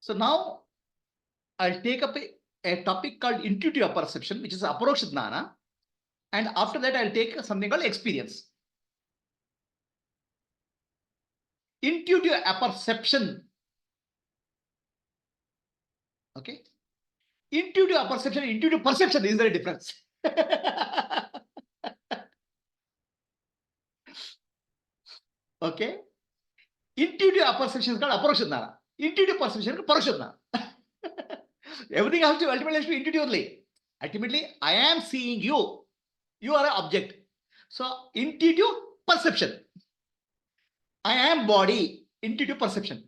So now I'll take up a topic called intuitive perception, which is Aparoksha Jnana. And after that, I'll take something called experience. Intuitive apperception. Okay. Intuitive apperception, intuitive perception, is there a difference? Okay. Intuitive apperception is called Aparoksha Jnana. Intuitive perception is Paroksha Jnana. Everything has to ultimately be intuitively. Ultimately, I am seeing you. You are an object. So, intuitive perception. I am body, intuitive perception.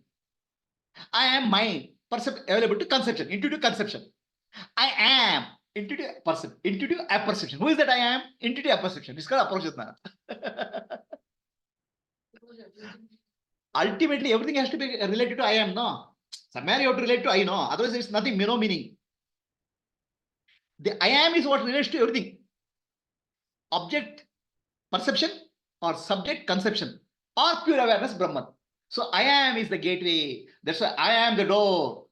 I am mind, available to conception, intuitive conception. I am, intuitive perception, intuitive apperception. Who is that I am? Intuitive apperception. It's called Aparoksha Jnana. Ultimately, everything has to be related to I am, no? Somewhere you have to relate to I, no? Otherwise, it's nothing, no meaning. The I am is what relates to everything. Object, perception, or subject, conception, or pure awareness, Brahman. So I am is the gateway. That's why I am the door.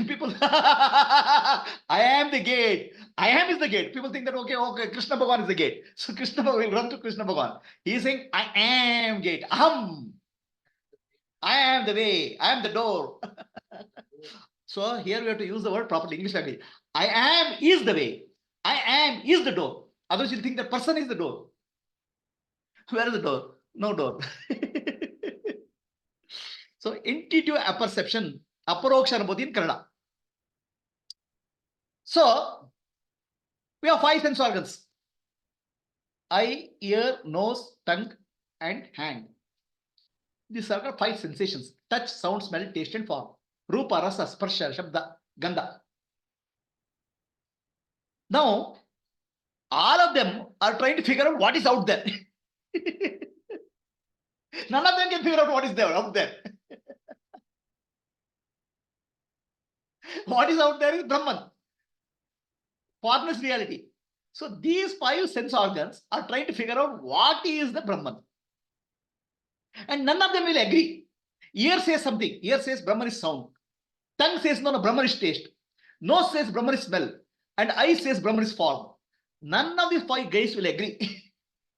People, I am the gate. I am is the gate. People think that, okay, Krishna Bhagavan is the gate. So Krishna Bhagavan will run to Krishna Bhagavan. He is saying, I am gate. Aham. I am the way. I am the door. So here we have to use the word properly, English language. I am is the way. I am is the door. Otherwise, you'll think the person is the door. Where is the door? No door. So, intuitive apperception, aparoksha anubhuti in Kannada. So, we have 5 sense organs: eye, ear, nose, tongue, and hand. These are 5 sensations: touch, sound, smell, taste, and form. Rupa, rasa, sparsha, shabda, gandha. Now, all of them are trying to figure out what is out there. None of them can figure out what is there out there. What is out there is Brahman, formless reality. So these 5 sense organs are trying to figure out what is the Brahman. And none of them will agree. Ear says something. Ear says Brahman is sound. Tongue says no, Brahman is taste. Nose says Brahman is smell. And eye says Brahman is form. None of these 5 guys will agree.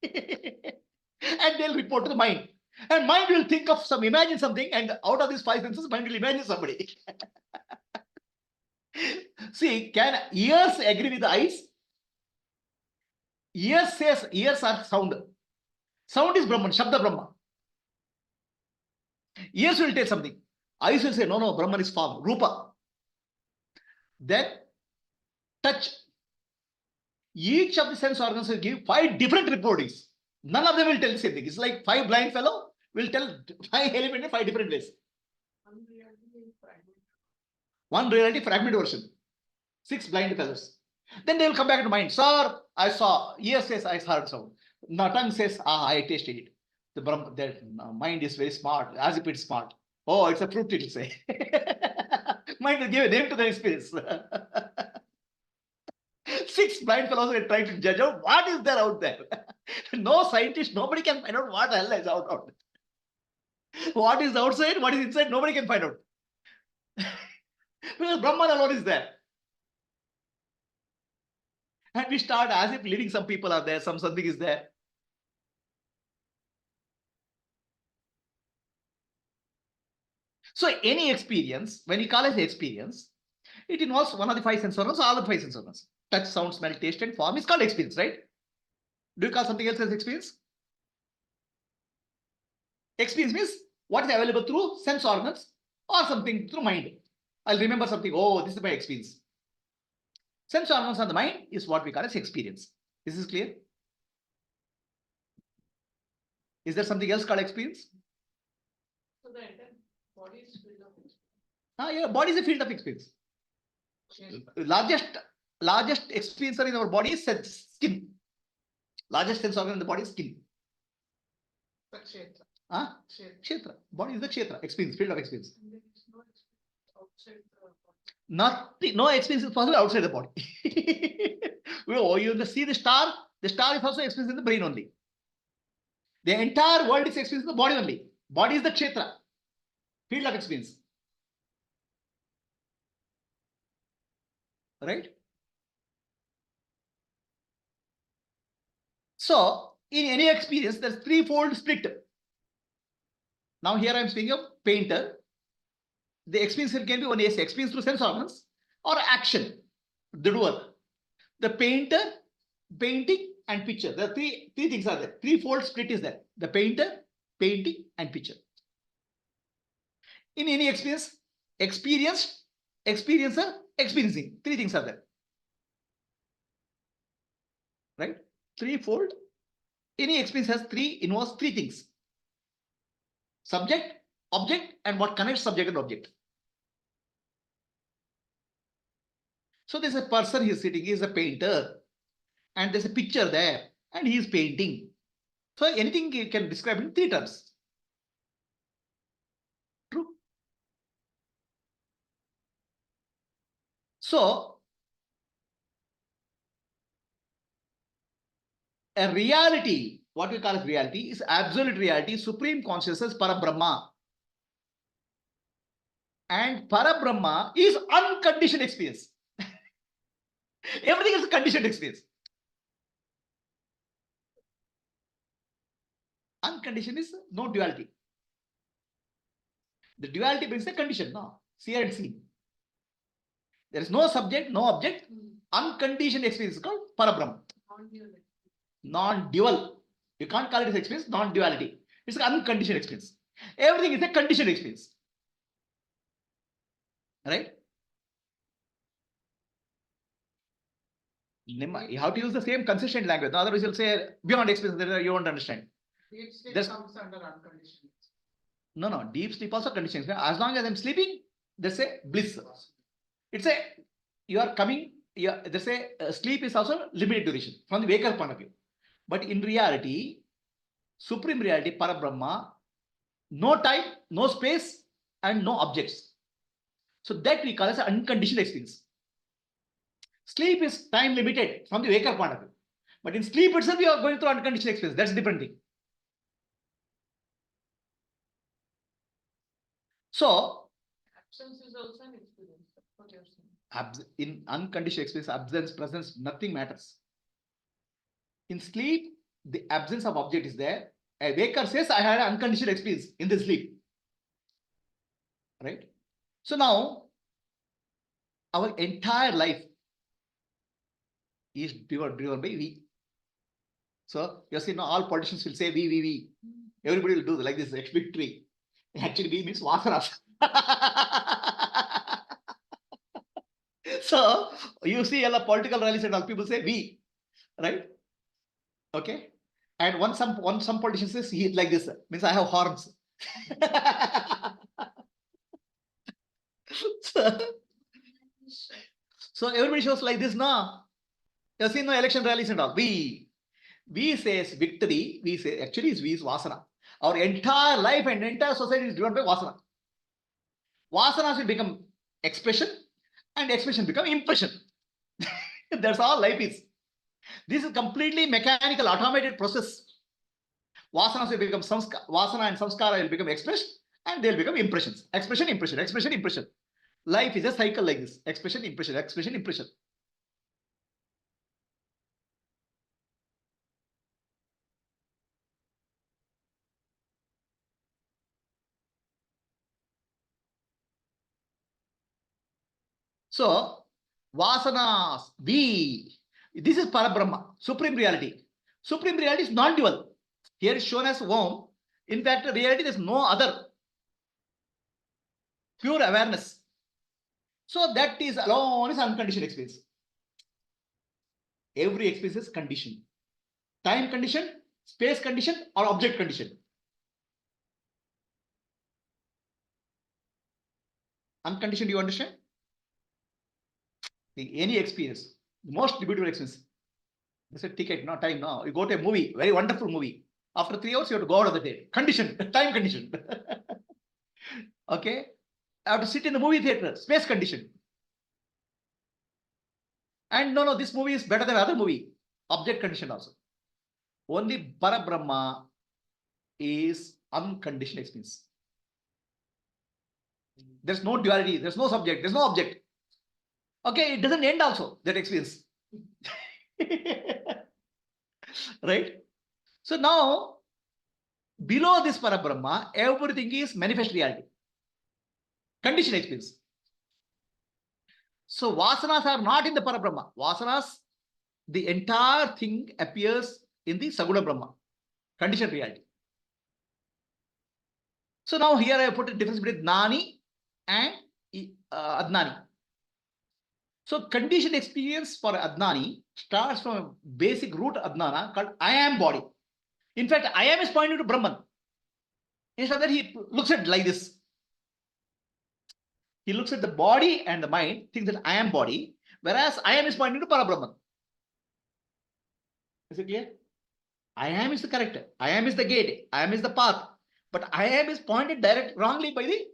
And they'll report to the mind. And mind will think of imagine something, and out of these 5 senses, mind will imagine somebody. See, can ears agree with the eyes? Ears says ears are sound. Sound is Brahman, Shabda Brahma. Ears will tell something. Eyes will say, no, Brahman is form, Rupa. Then touch. Each of the sense organs will give 5 different reportings. None of them will tell the same thing. It's like 5 blind fellow will tell 5 elements in 5 different ways. One reality fragment version. 6 blind fellows. Then they will come back to mind. Sir, I saw. Ear says I heard sound. Now tongue says, I tasted it. The mind is very smart, as if it's smart. Oh, it's a fruit, it will say. Mind will give a name to the experience. 6 blind fellows are trying to judge out what is there out there. No scientist, nobody can find out what the hell is out there. What is outside, what is inside, nobody can find out. Because Brahman alone is there. And we start as if living some people are there, something is there. So any experience, when you call it experience, it involves one of the 5 sense organs, all of the 5 sense organs. Touch, sound, smell, taste, and form is called experience, right? Do you call something else as experience? Experience means what is available through sense organs or something through mind. I'll remember something. Oh, this is my experience. Sense organs on the mind is what we call as experience. This is clear? Is there something else called experience? So the entire body is filled of experience. Yeah, body is a field of experience. Largest experiencer in our body is skin. Largest sense organ in the body is skin. Kshetra. Body is the kshetra. Experience, field of experience. No experience is possible outside the body. You see the star is also experienced in the brain only. The entire world is experienced in the body only. Body is the kshetra, field of experience. Right? So, in any experience, there's threefold split. Now, here I'm speaking of painter. The experience can be only experience through sense organs or action, the doer. The painter, painting, and picture. The three things are there. Threefold split is there. The painter, painting, and picture. In any experience, experienced, experiencer, experiencing. Three things are there. Right? Threefold. Any experience has involves three things. Subject, object, and what connects subject and object. So there's a person, he's sitting, he's a painter, and there's a picture there, and he's painting. So anything you can describe in three terms. True. So a reality, what we call as reality, is absolute reality, supreme consciousness, Parabrahma. And Parabrahma is unconditioned experience. Everything is a conditioned experience. Unconditioned is no duality. The duality brings the condition, no? See and seen. There is no subject, no object. Unconditioned experience is called Parabrahma. Non-dual. You can't call it as experience, non-duality. It's an unconditioned experience. Everything is a conditioned experience. Right? You have to use the same consistent language. Otherwise, you'll say beyond experience, you won't understand. Deep sleep comes under unconditioned. No. Deep sleep also conditioned. As long as I'm sleeping, there's a bliss. It's a, you are coming, there's a sleep is also limited duration from the waker point of view. But in reality, supreme reality, Parabrahma, no time, no space, and no objects. So that we call as an unconditioned experience. Sleep is time limited from the waker point of view. But in sleep itself, you are going through unconditioned experience. That's a different thing. So, Absence is also an experience. What you're saying. In unconditioned experience, absence, presence, nothing matters. In sleep, the absence of object is there. A waker says, I had an unconditioned experience in the sleep. Right? So now, our entire life is driven by we. So, you see, now all politicians will say we. Everybody will do like this, victory. Actually, we means vasanas. So, you see all the political rallies and all people say we, right? Okay. And once some politician says he like this, means I have horns. So everybody shows like this, no? You see no election rallies and all. We says victory, we say actually is we is vasana. Our entire life and entire society is driven by vasana. Vasanas will become expression and expression become impression. That's all life is. This is completely mechanical, automated process. Vasanas will become vasana and samskara will become expressed and they'll become impressions. Expression, impression, expression, impression. Life is a cycle like this. Expression, impression, expression, impression. So, vasanas, this is Parabrahma, supreme reality. Supreme reality is non-dual. Here is shown as Om. In fact, reality there is no other. Pure awareness. So that is alone is unconditioned experience. Every experience is conditioned. Time condition, space condition, or object condition. Unconditioned, do you understand? Any experience, the most beautiful experience. There's a ticket, no time, no. You go to a movie, very wonderful movie. After 3 hours, you have to go out of the day. Condition, time condition. Okay. I have to sit in the movie theater, space condition. And no, this movie is better than other movie. Object condition also. Only Parabrahma is unconditioned experience. There's no duality, there's no subject, there's no object. Okay, it doesn't end also, that experience. Right? So now, below this Parabrahma, everything is manifest reality. Conditioned experience. So vasanas are not in the Parabrahma. Vasanas, the entire thing appears in the Saguna Brahma, conditioned reality. So now here I put a difference between Nani and Adnani. So conditioned experience for Adnani starts from a basic root Adnana called I am body. In fact, I am is pointing to Brahman. Instead of that, he looks at like this. He looks at the body and the mind, thinks that I am body, whereas I am is pointing to Parabrahman. Is it clear? I am is the character. I am is the gate. I am is the path. But I am is pointed direct wrongly by the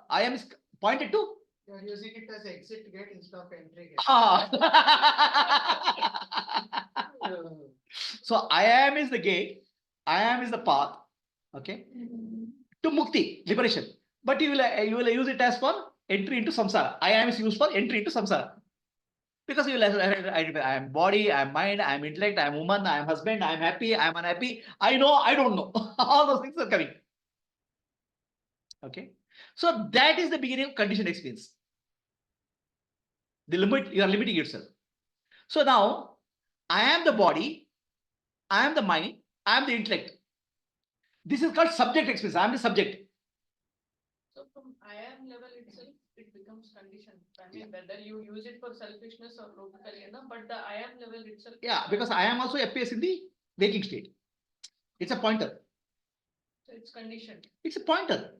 I am is pointed to. You are using it as exit gate instead of entry gate. So I am is the gate. I am is the path. Okay. To mukti, liberation. But you will use it as for entry into samsara. I am is used for entry into samsara. Because you will identify, I am body, I am mind, I am intellect, I am woman, I am husband, I am happy, I am unhappy. I know, I don't know. All those things are coming. Okay. So that is the beginning of conditioned experience. The limit, you are limiting yourself. So now, I am the body, I am the mind, I am the intellect. This is called subject experience. I am the subject. So from I am level itself, it becomes conditioned. I mean, whether you use it for selfishness or logically, but the I am level itself. Yeah, because I am also appears in the waking state. It's a pointer. So it's conditioned. It's a pointer.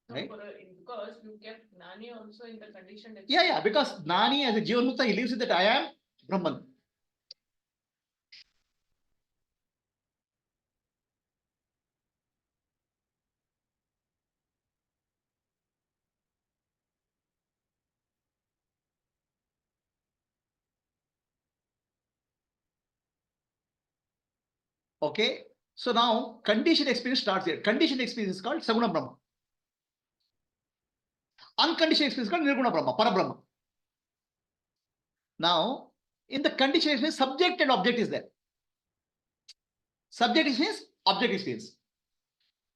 No, right? Because you kept Nani also in the conditioned. Yeah, because Nani as a Jivan Mukta, he lives with that I am Brahman. Okay. So now conditioned experience starts here. Conditioned experience is called Saguna Brahma. Unconditioned experience is called Nirguna Brahma, Parabrahma. Now, in the conditioned experience, subject and object is there. Subject experience, object experience.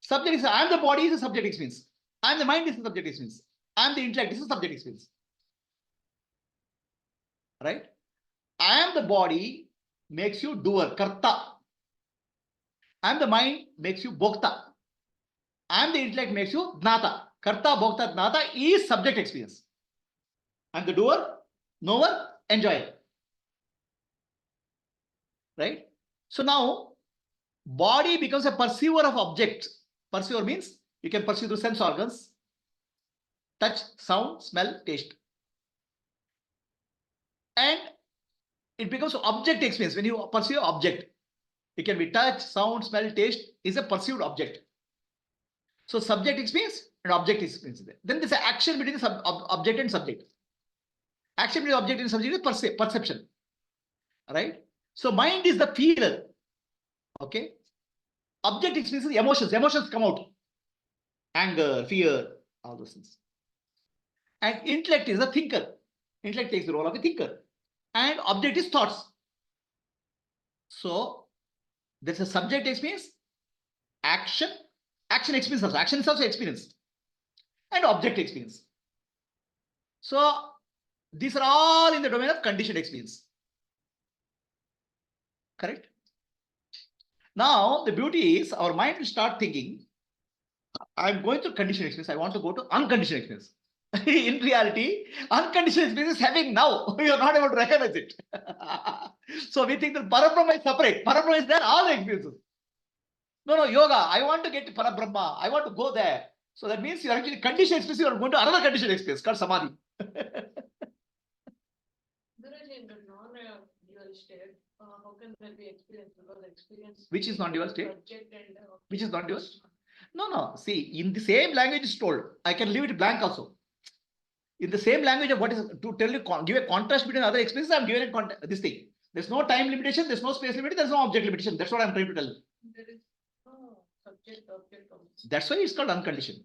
Subject is I am the body is a subject experience. I am the mind is a subject experience. I am the intellect is a subject experience. Right? I am the body makes you doer, karta. I am the mind makes you bhokta. I am the intellect makes you gnata. Karta, bhokta, gnata is subject experience. I am the doer, knower, enjoyer. Right? So now, body becomes a perceiver of objects. Perceiver means you can perceive through sense organs, touch, sound, smell, taste. And it becomes object experience. When you perceive object, it can be touch, sound, smell, taste is a perceived object. So subject experience and object experience. Then there's an action between the object and subject. Action between object and subject is perception. Right? So mind is the feeler. Okay. Object experience is emotions. Emotions come out. Anger, fear, all those things. And intellect is a thinker. Intellect takes the role of a thinker. And object is thoughts. So there's a subject experience, action experience also. Action is also experience. And object experience. So these are all in the domain of conditioned experience. Correct? Now the beauty is our mind will start thinking, I'm going through conditioned experience. I want to go to unconditioned experience. In reality, unconditioned experience is having now. You are not able to recognize it. So we think that Parabrahma is separate. Parabrahma is there, all the experiences. No, yoga. I want to get to Parabrahma. I want to go there. So that means you are actually conditioned experience. You are going to another conditioned experience called Samadhi. In the non-dual state, how can there be experience? Because experience. Which is non-dual state? And, which is non-dual? No. See, in the same language is told. I can leave it blank also. In the same language of what is to tell you, give a contrast between other experiences, I'm giving this thing. There's no time limitation, there's no space limitation, there's no object limitation. That's what I'm trying to tell you. There is no subject object. That's why it's called unconditioned.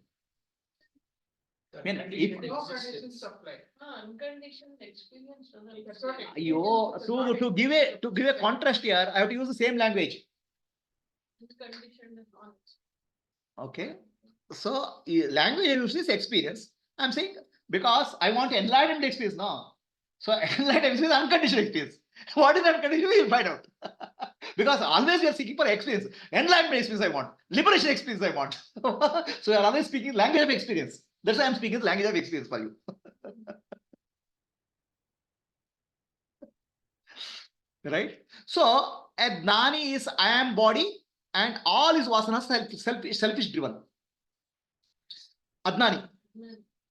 The mean, conditioned if- no conditions apply. Unconditioned experience doesn't. That's what it- to give a contrast here, I have to use the same language. Unconditioned and non. Okay. So language uses experience. I'm saying because I want enlightenment experience now. So enlightenment experience is unconditional experience. What is unconditional? We'll find out. Because always we are seeking for experience. Enlightenment experience I want. Liberation experience I want. So we are always speaking language of experience. That's why I'm speaking language of experience for you. Right? So a gnani is I am body and all his vasanas selfish driven. Adnani.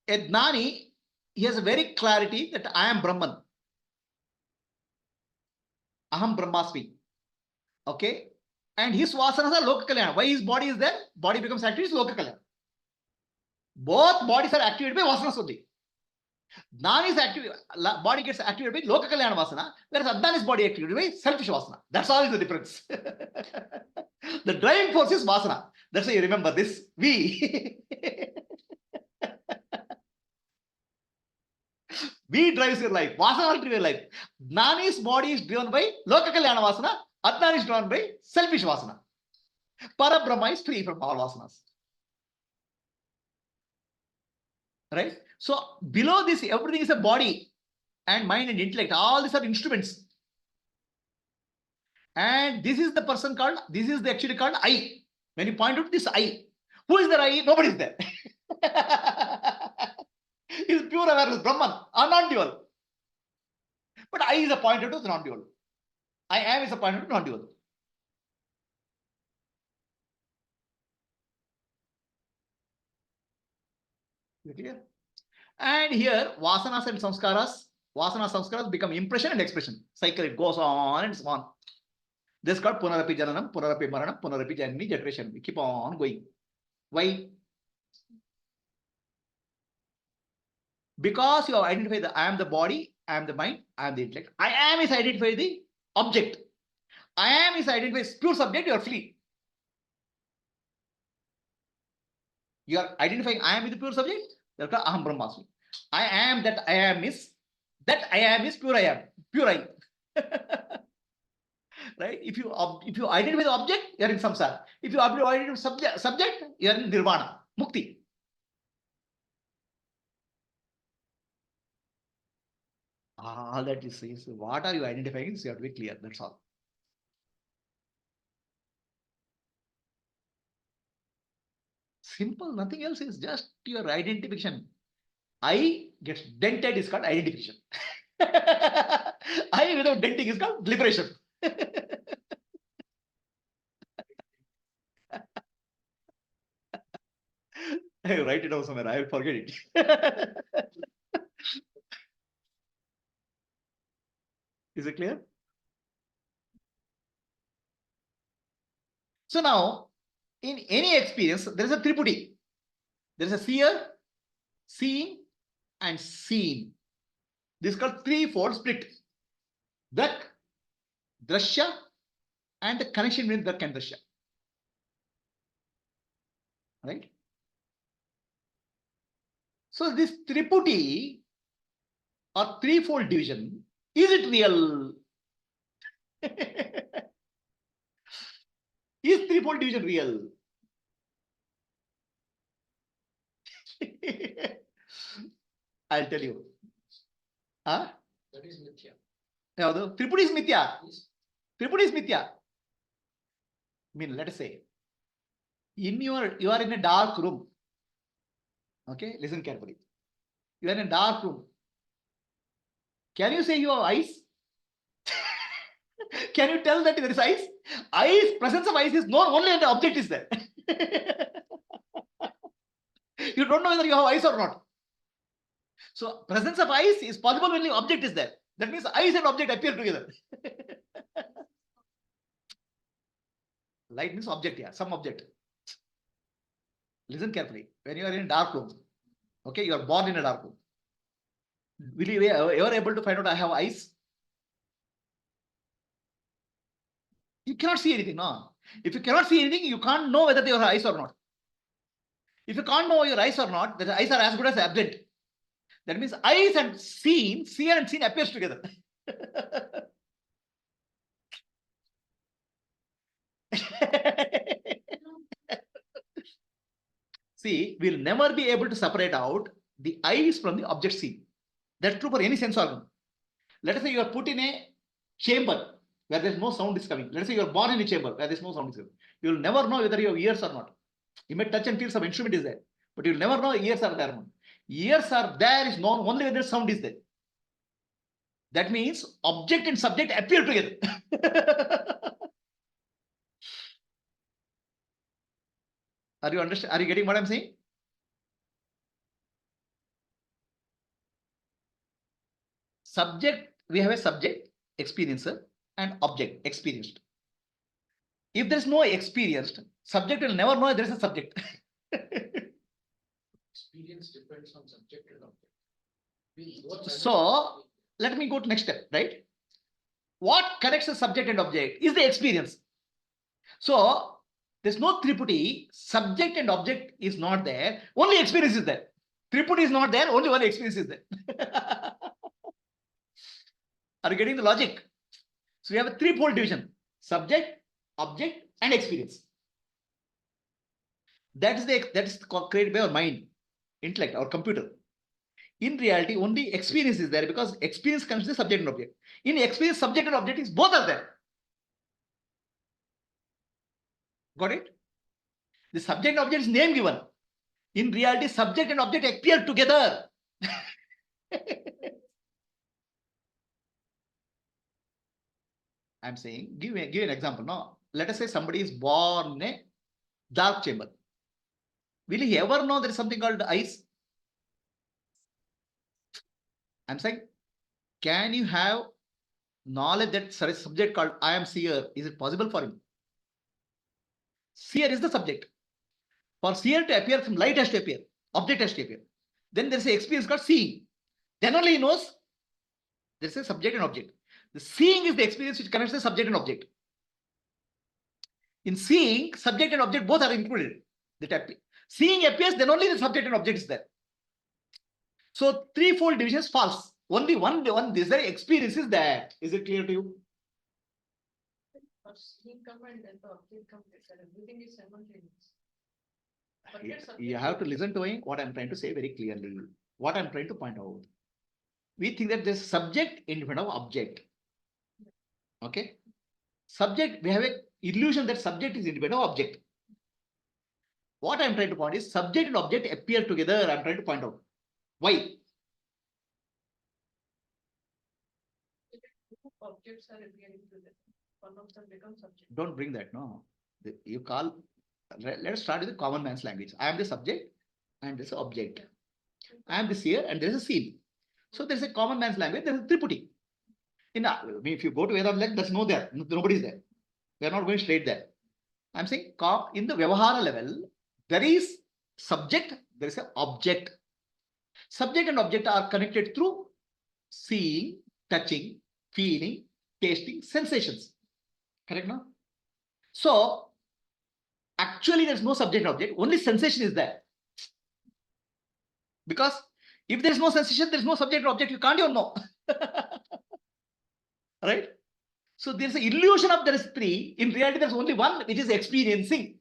A gnani, he has a very clarity that I am Brahman. Aham Brahmasmi. Okay. And his vasanas are loka kalyana. Why his body is there? Body becomes active, is loka kalyana. Both bodies are activated by vasanas only. Gnani is active, body gets activated by loka kalyana vasana, whereas Adnan is body activated by selfish vasana. That's all is the difference. The driving force is vasana. That's why you remember this. We. We drives your life. Vasana will drive your life. Gnani's body is driven by loka kalyana vasana. Adnan is driven by selfish vasana. Parabrahma is free from all vasanas. Right? So below this, everything is a body and mind and intellect. All these are instruments. And this is the person called, this is the actually called I. When you point out this I, who is the I? Nobody is there. Is pure awareness, Brahman, a non-dual. But I is a pointer to the non-dual. I am is a pointer to non-dual. Clear? And here, vasanas and samskaras become impression and expression. Cycle, it goes on and so on. This is called punarapi jananam, punarapi maranam, punarapi janani, generation. We keep on going. Why? Because you have identified that I am the body, I am the mind, I am the intellect. I am is identify the object. I am is identify pure subject, you are free. You are identifying I am with the pure subject, therefore aham brahmasmi. I am that I am is pure I am, pure I. Right? If you identify the object, you are in samsara. If you identify subject, you are in nirvana, mukti. All that is what are you identifying? So you have to be clear. That's all. Simple, nothing else is just your identification. I gets dented is called identification. I without denting is called liberation. I write it down somewhere. I will forget it. Is it clear? So now, in any experience, there is a triputi. There is a seer, seeing, and seen. This is called threefold split. Drak, drashya, and the connection between Drak and drashya. Right? So this triputi or threefold division, is it real? Is threefold division real? I'll tell you. Huh? That is mithya. No, triputi is mithya. Triputi is mithya. I mean, let us say, you are in a dark room. Okay, listen carefully. You are in a dark room. Can you say you have eyes? Can you tell that there is eyes? Eyes, presence of eyes is known only when the object is there. You don't know whether you have eyes or not. So presence of eyes is possible when the object is there. That means eyes and object appear together. Light means object, yeah, some object. Listen carefully. When you are in a dark room, okay, you are born in a dark room. Will you ever able to find out I have eyes? You cannot see anything, no. If you cannot see anything, you can't know whether they have eyes or not. If you can't know your eyes or not, the eyes are as good as absent. That means eyes and seen, seer and seen appears together. See, we'll never be able to separate out the eyes from the object seen. That's true for any sense organ. Let us say you are put in a chamber where there's no sound is coming. Let us say you are born in a chamber where there's no sound is coming. You will never know whether you have ears or not. You may touch and feel some instrument is there, but you will never know ears are there or not. Ears are there is known only when the sound is there. That means object and subject appear together. Are you understand? Are you getting what I'm saying? Subject, we have a subject, experiencer, and object, experienced. If there's no experienced, subject will never know there is a subject. Experience depends on subject and object. So let me go to next step, right? What connects the subject and object is the experience. So there's no triputi, subject and object is not there, only experience is there. Triputi is not there, only one experience is there. Are you getting the logic? So we have a threefold division: subject, object, and experience. That is created by our mind, intellect, our computer. In reality, only experience is there because experience comes to the subject and object. In experience, subject and object is both are there. Got it? The subject and object is name given. In reality, subject and object appear together. I'm saying, give an example. No, let us say somebody is born in a dark chamber. Will he ever know there is something called eyes? I'm saying, can you have knowledge that there is a subject called I am seer? Is it possible for him? Seer is the subject. For seer to appear, some light has to appear, object has to appear. Then there is an experience called seeing. Then only he knows there is a subject and object. The seeing is the experience which connects the subject and object. In seeing, subject and object both are included. Seeing appears, then only the subject and object is there. So threefold division is false. Only one this experience is there. Is it clear to you? Seeing come and then the object come later. Everything is simultaneous. You have to listen to me, what I'm trying to say very clearly. What I'm trying to point out. We think that there's subject independent of object. Okay? Subject, we have an illusion that subject is independent of object. What I'm trying to point is subject and object appear together. I'm trying to point out. Why? Objects are appearing together. One of them becomes subject. Don't bring that, no. You call, let us start with the common man's language. I am the subject and there's an object. I am the seer and there is a scene. So there's a common man's language, there's a triputi. If you go to Vedanta, there's no there. Nobody is there. We are not going straight there. I'm saying in the Vyavahara level, there is subject, there is an object. Subject and object are connected through seeing, touching, feeling, tasting, sensations. Correct now? So actually there's no subject object, only sensation is there. Because if there's no sensation, there's no subject object, you can't even know. Right? So there's an illusion of there is three. In reality, there's only one which is experiencing.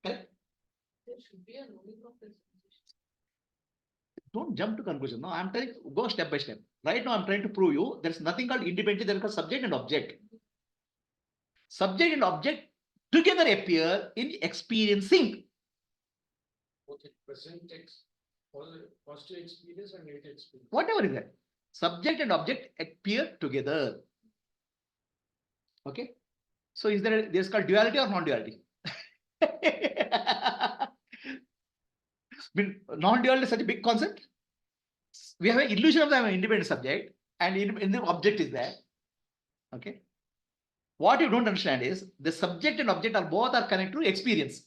Correct? There should be a knowing of the sensation. Don't jump to conclusion. No, I'm telling you, go step by step. Right now, I'm trying to prove you there's nothing called independently, there's called subject and object. Subject and object together appear in experiencing. Both present positive experience and negative experience. Whatever is that. Subject and object appear together. Okay. So is there this called duality or non-duality? Non-duality is such a big concept. We have an illusion of the independent subject and in the object is there. Okay. What you don't understand is the subject and object are both are connected to experience.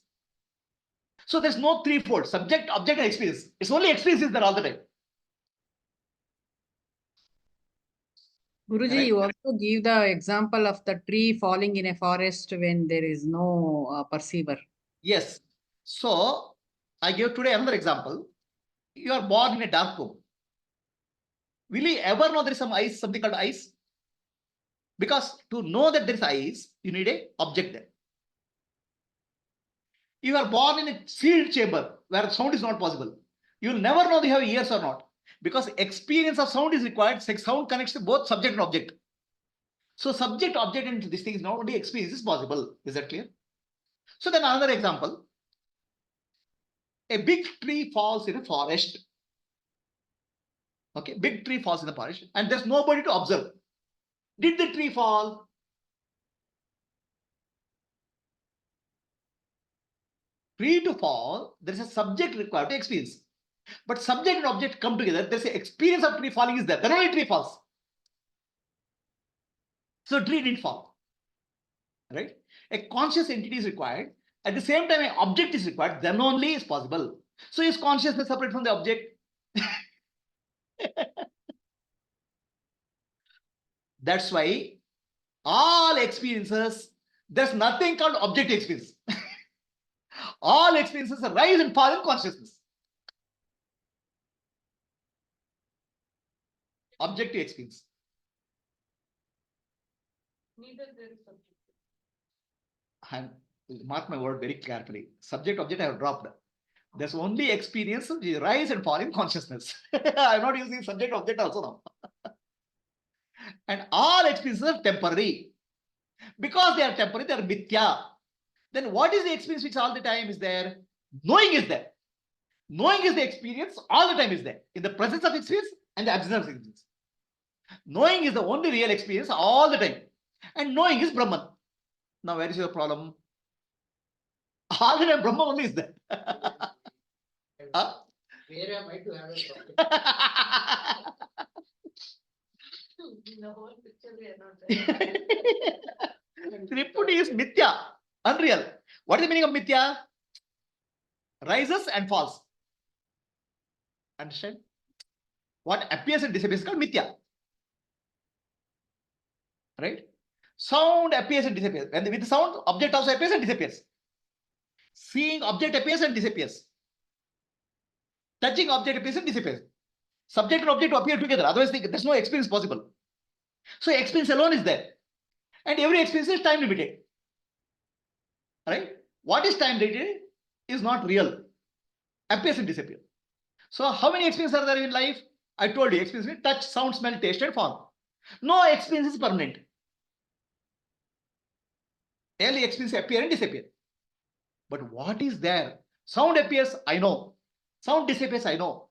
So there's no threefold subject, object, and experience. It's only experience is there all the time. Guruji, Correct? you also give the example of the tree falling in a forest when there is no perceiver. Yes. So I gave today another example. You are born in a dark room. Will you ever know there is some ice, something called ice? Because to know that there is ice, you need a object there. You are born in a sealed chamber where sound is not possible. You will never know if you have ears or not. Because experience of sound is required. Sound connects to both subject and object. So subject, object, and this thing is not only experience is possible. Is that clear? So then another example. A big tree falls in a forest. Okay, big tree falls in the forest and there's nobody to observe. Did the tree fall? Tree to fall, there is a subject required to experience. But subject and object come together. There's an experience of tree falling is there. Then only tree falls. So tree didn't fall. Right? A conscious entity is required. At the same time, an object is required. Then only is possible. So is consciousness separate from the object? That's why all experiences, there's nothing called object experience. All experiences rise and fall in consciousness. Objective experience. Neither there is subject. And mark my word very carefully. Subject, object I have dropped. There's only experience which rise and fall in consciousness. I'm not using subject, object also now. And all experiences are temporary. Because they are temporary, they are mithya. Then what is the experience which all the time is there? Knowing is there. Knowing is the experience all the time is there. In the presence of experience and the absence of experience. Knowing is the only real experience all the time. And knowing is Brahman. Now where is your problem? All the time Brahman only is there. Huh? Where am I to have a problem? In the whole picture, we are not there. Tripudi is mithya, unreal. What is the meaning of mithya? Rises and falls. Understand? What appears and disappears is called mithya. Right? Sound appears and disappears. And with the sound, object also appears and disappears. Seeing object appears and disappears. Touching object appears and disappears. Subject and object appear together. Otherwise, there's no experience possible. So experience alone is there. And every experience is time limited. Right? What is time limited is not real. Appears and disappears. So how many experiences are there in life? I told you, experience means touch, sound, smell, taste, and form. No experience is permanent. Early experiences appear and disappear. But what is there? Sound appears, I know. Sound disappears, I know.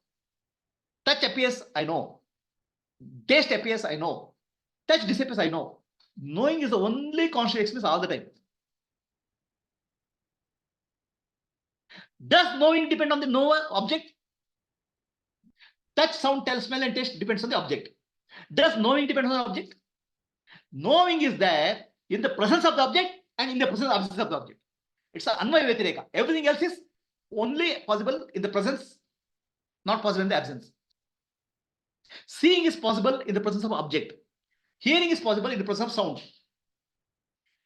Touch appears, I know. Taste appears, I know. Touch disappears, I know. Knowing is the only conscious experience all the time. Does knowing depend on the knower object? Touch, sound, tell, smell, and taste depends on the object. Does knowing depend on the object? Knowing is there in the presence of the object and in the presence of absence of the object. It's an anvaya vyatireka. Everything else is only possible in the presence, not possible in the absence. Seeing is possible in the presence of object. Hearing is possible in the presence of sound.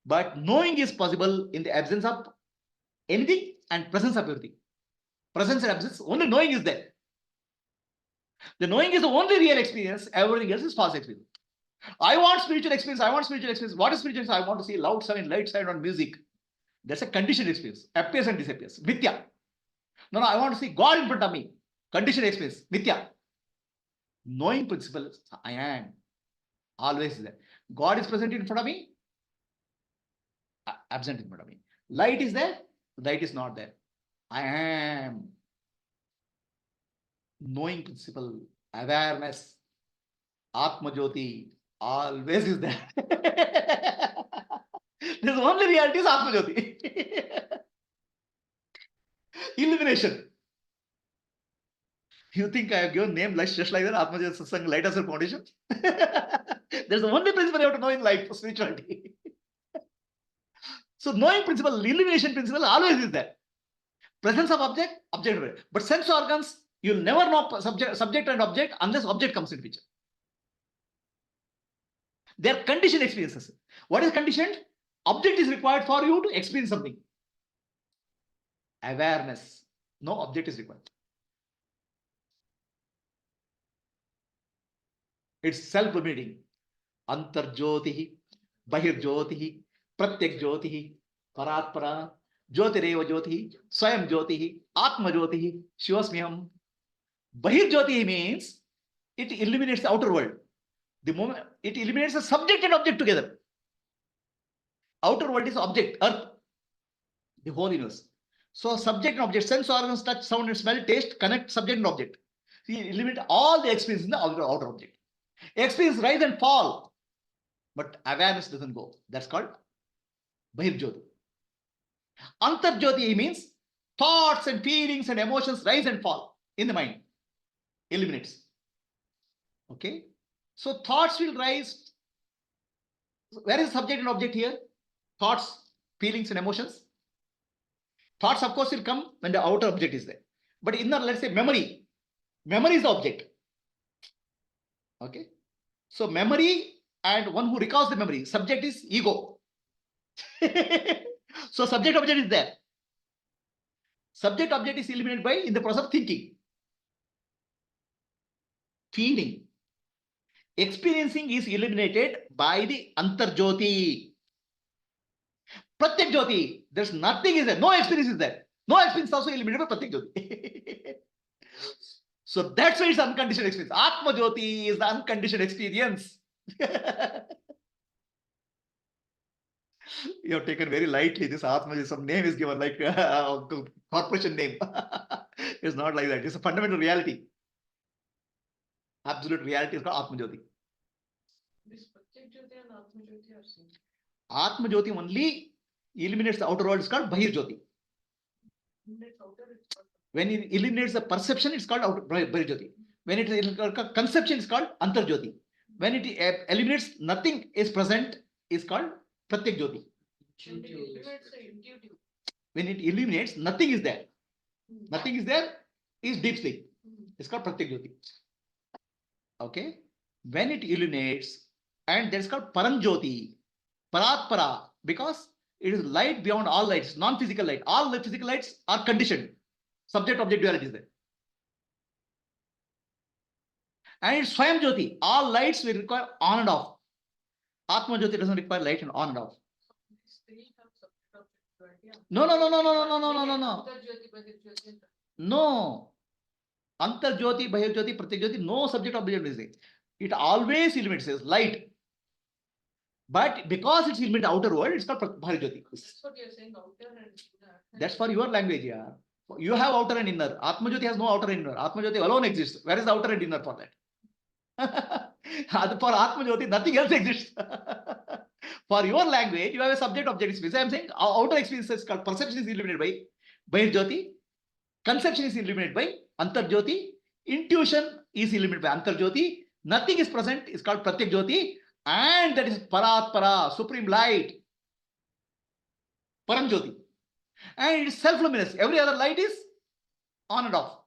But knowing is possible in the absence of anything and presence of everything. Presence and absence, only knowing is there. The knowing is the only real experience. Everything else is false experience. I want spiritual experience. I want spiritual experience. What is spiritual experience? I want to see loud sound, light sound on music. That's a conditioned experience. Appears and disappears. Mithya. No, I want to see God in front of me. Conditioned experience. Mithya. Knowing principle, I am. Always there. God is present in front of me. Absent in front of me. Light is there. Light is not there. I am. Knowing principle, awareness, Atma Jyoti, always is there. There's only reality is Atma Jyoti. Illumination. You think I have given name just like that, Atma Jyoti Satsang, Light of Self Foundation? There's the only principle you have to know in life for spirituality. So knowing principle, illumination principle always is there. Presence of object, object. But sense organs, you'll never know subject and object unless object comes in picture. They are conditioned experiences. What is conditioned? Object is required for you to experience something. awareness. No object is required. It's self-limiting. Antarjyotihi, Bahirjyotihi, Pratyak Jyotihi, Paratpara, Jyotireva Jyotihi, Swayam Jyotihi, Atma Jyotihi, Shivasmyam. Bahirjyotihi means it illuminates the outer world. The moment it eliminates the subject and object together. Outer world is object, earth, the whole universe. So subject and object, sense organs, touch, sound and smell, taste, connect subject and object. So you eliminate all the experience in the outer object. Experience rise and fall, but awareness doesn't go. That's called Bahirjyoti. Antarjyoti means thoughts and feelings and emotions rise and fall in the mind. Eliminates. Okay. So thoughts will rise. Where is subject and object here? Thoughts, feelings, and emotions. Thoughts, of course, will come when the outer object is there. But inner, let's say memory. Memory is the object. Okay. So memory and one who recalls the memory. Subject is ego. So subject object is there. Subject object is eliminated by in the process of thinking. Feeling. Experiencing is eliminated by the Antarjyoti. Pratyak Jyoti. There's nothing is there. No experience is there. No experience also eliminated by Pratyak Jyoti. So that's why it's unconditioned experience. Atma Jyoti is the unconditioned experience. You have taken very lightly this Atma. Some name is given like corporation name. It's not like that. It's a fundamental reality. Absolute reality is called Atma Jyoti. This Pratyak Jyoti and Atma Jyoti are same. Atma Jyoti only eliminates the outer world. It's called Bahir Jyoti. Eliminates outer, it's called When it eliminates the perception, it's called Bahir Jyoti. When it eliminates conception, it's called Antar Jyoti. When it eliminates nothing is present, is called Pratyak Jyoti. when it eliminates the intuitive. When it eliminates, nothing is there. Nothing is there is deep sleep. It's called Pratyak Jyoti. Okay. When it illuminates, and that's called Param Jyoti, Paratpara, because it is light beyond all lights, non-physical light. All the physical lights are conditioned. Subject-object duality is there. And it's Swayam Jyoti. All lights will require on and off. Atma Jyoti doesn't require light and on and off. These three have subject object duality. No. No. Antar Jyoti, Bahir Jyoti, Pratyak Jyoti, no subject object is there. It always eliminates light. But because it's eliminated outer world, it's called Bahir Jyoti. That's what you're saying, outer and inner. That's for your language, yeah. You have outer and inner. Atma Jyoti has no outer and inner. Atma Jyoti alone exists. Where is the outer and inner for that? For Atma Jyoti, nothing else exists. For your language, you have a subject object experience. I'm saying outer experience is called perception is eliminated by Bahir Jyoti. Conception is eliminated by Antar Jyoti. Intuition is eliminated by Antar Jyoti. Nothing is present is called Pratyak Jyoti. And that is Paratpara, supreme light. Param Jyoti. And it is self-luminous. Every other light is on and off.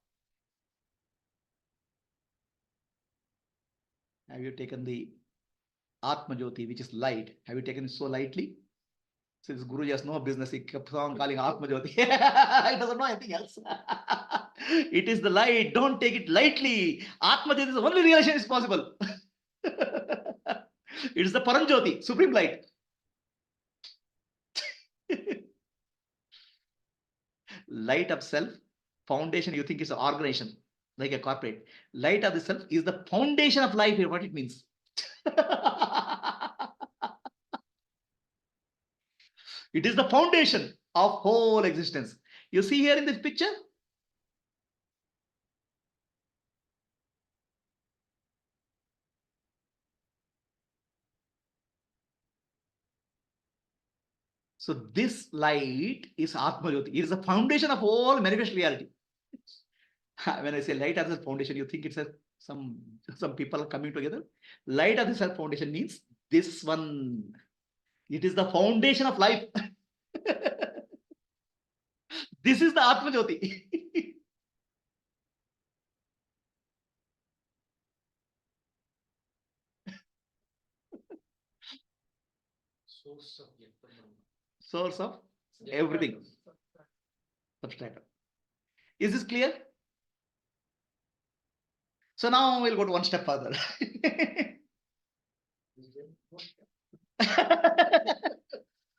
Have you taken the Atma Jyoti, which is light? Have you taken it so lightly? Since Guru has no business, he kept on calling Atma Jyoti. He doesn't know anything else. It is the light. Don't take it lightly. Atma Jyoti is the only realization is possible. It is the Param Jyoti, supreme light. Light of self, foundation, you think is an organization, like a corporate. Light of the self is the foundation of life here, what it means. It is the foundation of whole existence. You see here in this picture? So this light is Atma Jyoti. It is the foundation of all manifest reality. When I say light as a foundation, you think it's some people are coming together. Light as a self foundation means this one. It is the foundation of life. This is the Atma Jyoti. Source of Yatma. Source of everything. Substratum. Is this clear? So now we'll go to one step further.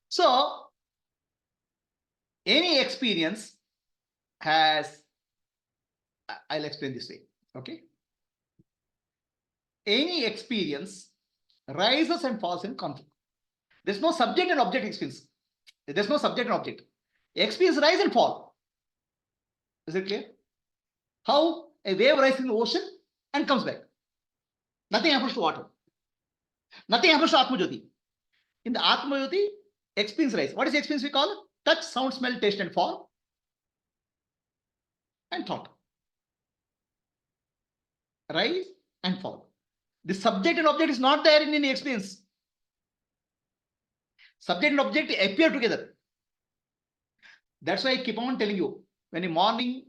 So, any experience has, I'll explain this way. Okay. Any experience rises and falls in conflict. There's no subject and object experience. There's no subject and object. Experience rise and fall. Is it clear? How a wave rises in the ocean and comes back. Nothing happens to water. Nothing happens to Atma Jyoti. In the Atma Jyoti, experience rise. What is the experience we call it? Touch, sound, smell, taste, and fall. And thought. Rise and fall. The subject and object is not there in any experience. Subject and object appear together. That's why I keep on telling you, when in morning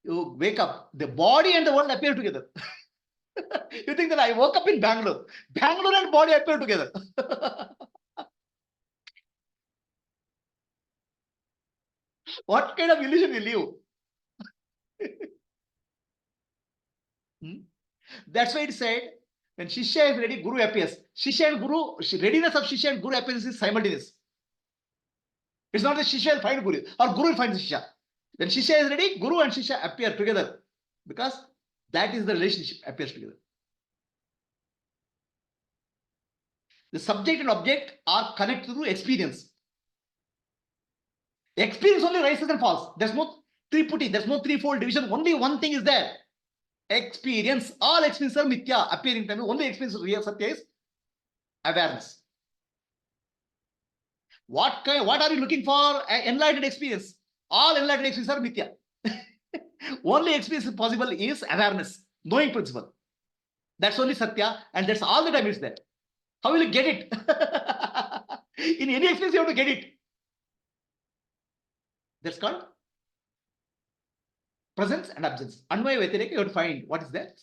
you wake up, the body and the world appear together. You think that I woke up in Bangalore. Bangalore and body appear together. What kind of illusion you live? That's why it said, when Shishya is ready, Guru appears. Shishya and Guru, readiness of Shishya and Guru appearance is simultaneous. It's not that Shishya will find Guru or Guru will find Shishya. When Shishya is ready, Guru and Shishya appear together because that is the relationship appears together. The subject and object are connected through experience. Experience only rises and falls. There's no triputi, there's no threefold division. Only one thing is there. Experience. All experiences are mithya, appearing time. Only experience real satya is awareness. What are you looking for? Enlightened experience. All enlightened experiences are mithya. Only experience possible is awareness, knowing principle. That's only satya, and that's all the time it's there. How will you get it? In any experience, you have to get it. That's called presence and absence. Anvaya Vyatireka, you have to find what is there.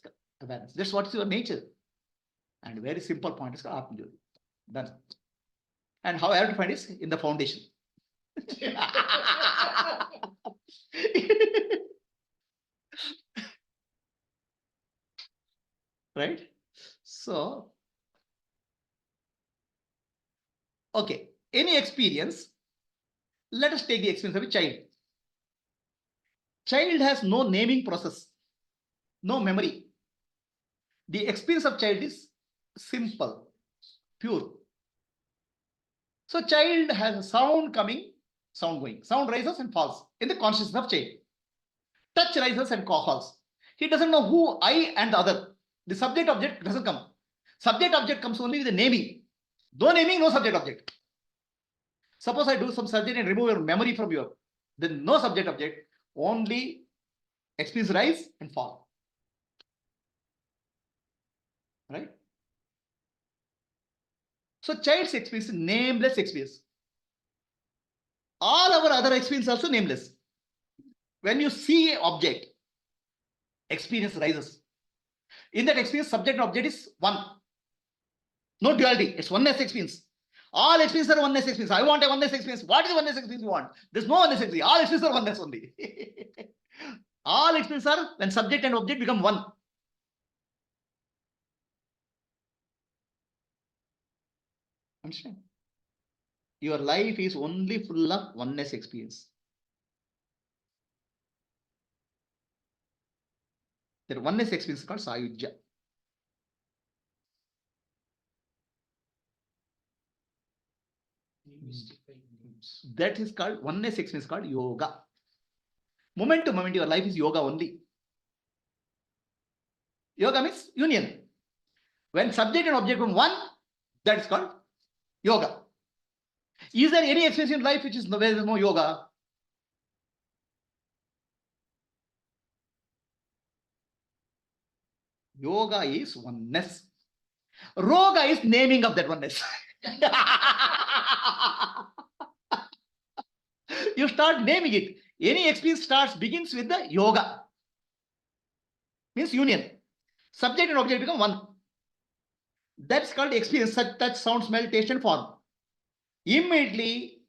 Awareness. That's what is your nature. And very simple point is called Atma Jyoti. Done. And how I have to find is in the foundation. Right? So, okay. Any experience, let us take the experience of a child. Child has no naming process, no memory. The experience of child is simple, pure. So child has a sound coming, sound going. Sound rises and falls in the consciousness of child. Touch rises and falls. He doesn't know who I and the other. The subject object doesn't come. Subject object comes only with the naming. No naming, no subject object. Suppose I do some surgery and remove your memory from your, then no subject object, only experience rise and fall. Right? So child's experience is nameless experience. All our other experience also nameless. When you see an object, experience rises. In that experience, subject and object is one. No duality. It's oneness experience. All experiences are oneness experience. I want a oneness experience. What is oneness experience you want? There's no oneness experience. All experiences are oneness only. All experiences are when subject and object become one. Understand? Your life is only full of oneness experience. That oneness experience is called Sayujya. That is called oneness experience called yoga. Moment to moment, your life is yoga only. Yoga means union. When subject and object become one, that is called yoga. Is there any experience in life which is where there is no yoga? Yoga is oneness. Roga is naming of that oneness. You start naming it. Any experience begins with the yoga. Means union. Subject and object become one. That's called experience, such touch, sound, smell, taste, and form. Immediately,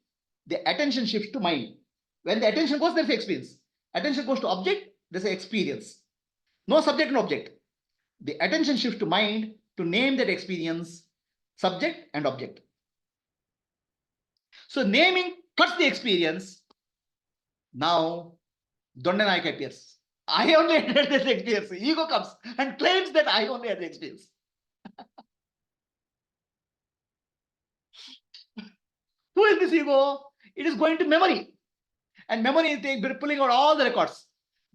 the attention shifts to mind. When the attention goes, there's experience. Attention goes to object, there's experience. No subject, no object. The attention shifts to mind to name that experience, subject and object. So naming cuts the experience. Now, Dondanayaka appears. I only had this experience. Ego comes and claims that I only had the experience. Who is this ego? It is going to memory. And memory is pulling out all the records.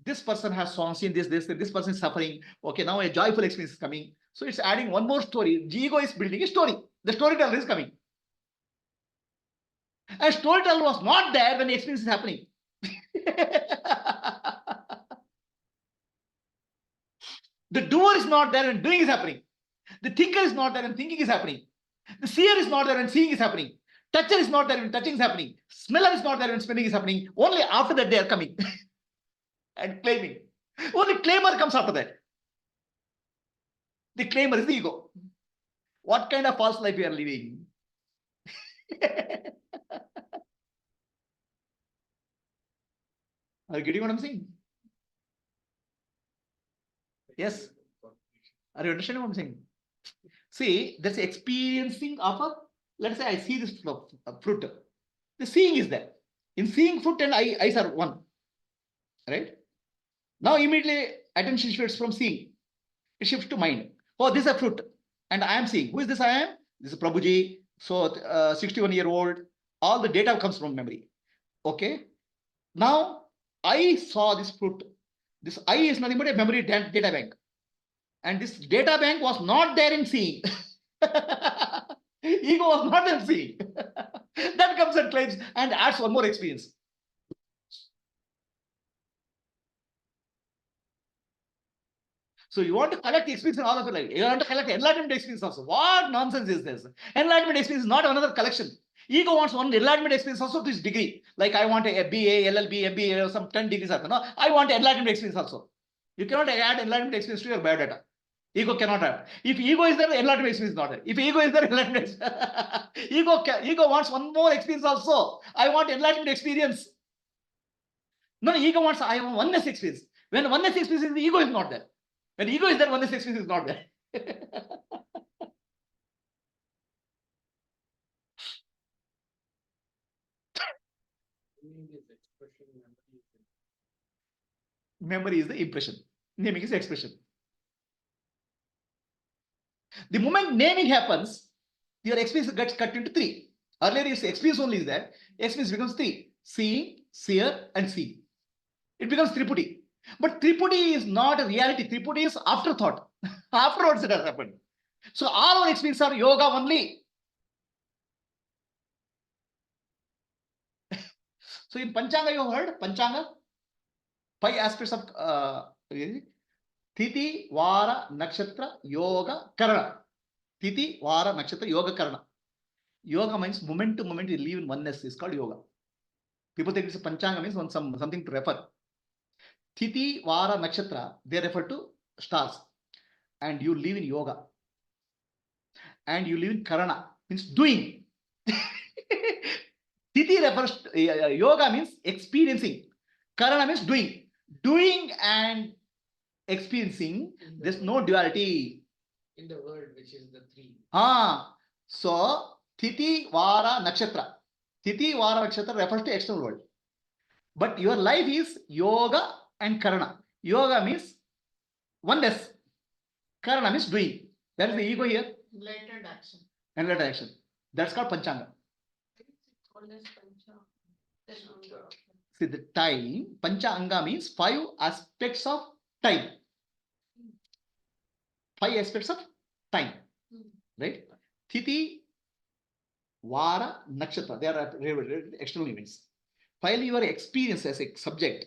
This person has seen this, this person is suffering. Okay, now a joyful experience is coming. So it's adding one more story. The ego is building a story. The storyteller is coming. And storyteller was not there when the experience is happening. The doer is not there when doing is happening. The thinker is not there when thinking is happening. The seer is not there when seeing is happening. Toucher is not there when touching is happening. Smeller is not there when smelling is happening. Only after that they are coming and claiming. Only claimer comes after that. The claimer is the ego. What kind of false life we are living? Are you getting what I'm saying? Yes. Are you understanding what I'm saying? See, there's experiencing of a, let's say I see this fruit. The seeing is there. In seeing fruit and eyes are one. Right? Now immediately attention shifts from seeing. It shifts to mind. Oh, this is a fruit. And I am seeing. Who is this I am? This is Prabhuji. So 61-year-old. All the data comes from memory. Okay. Now I saw this fruit. This I is nothing but a memory data bank. And this data bank was not there in seeing. Ego was not in seeing. That comes and claims and adds one more experience. So you want to collect experience in all of your life. You want to collect enlightenment experience also. What nonsense is this? Enlightenment experience is not another collection. Ego wants one enlightenment experience also to its degree. Like I want a BA, LLB, MBA, some 10 degrees. No, I want enlightenment experience also. You cannot add enlightenment experience to your biodata. Ego cannot add. If ego is there, enlightenment experience is not there. If ego is there, enlightenment ego wants one more experience also. I want enlightenment experience. No, ego wants I want oneness experience. When oneness experience is, the ego is not there. When ego is there, oneness experience is not there. Memory is the impression. Naming is the expression. The moment naming happens, your experience gets cut into three. Earlier, your experience only is there. Experience becomes three. Seeing, seer, and seeing. It becomes Tripudi. But Tripudi is not a reality. Tripudi is afterthought. Afterwards it has happened. So all our experiences are yoga only. So in Panchanga, you have heard Panchanga? 5 aspects of Tithi, Vara, Nakshatra, Yoga, Karana. Tithi, Vara, Nakshatra, Yoga, Karana. Yoga means moment to moment you live in oneness. It's called yoga. People think it's a Panchanga means something to refer. Tithi, Vara, Nakshatra, they refer to stars. And you live in yoga. And you live in Karana, means doing. Tithi refers to, yoga means experiencing. Karana means doing. Doing and experiencing, there's no duality. In the world, which is the three. So, Tithi, Vara, Nakshatra. Tithi, Vara, Nakshatra refers to external world. But your life is yoga and Karana. Yoga means oneness. Karana means doing. That is the ego here. Enlightened action. Enlightened action. That's called Panchanga. See the time, Panchanga means 5 aspects of time. 5 aspects of time. Right? Tithi, Vara, Nakshatra. They are external events. Finally, your experience as a subject.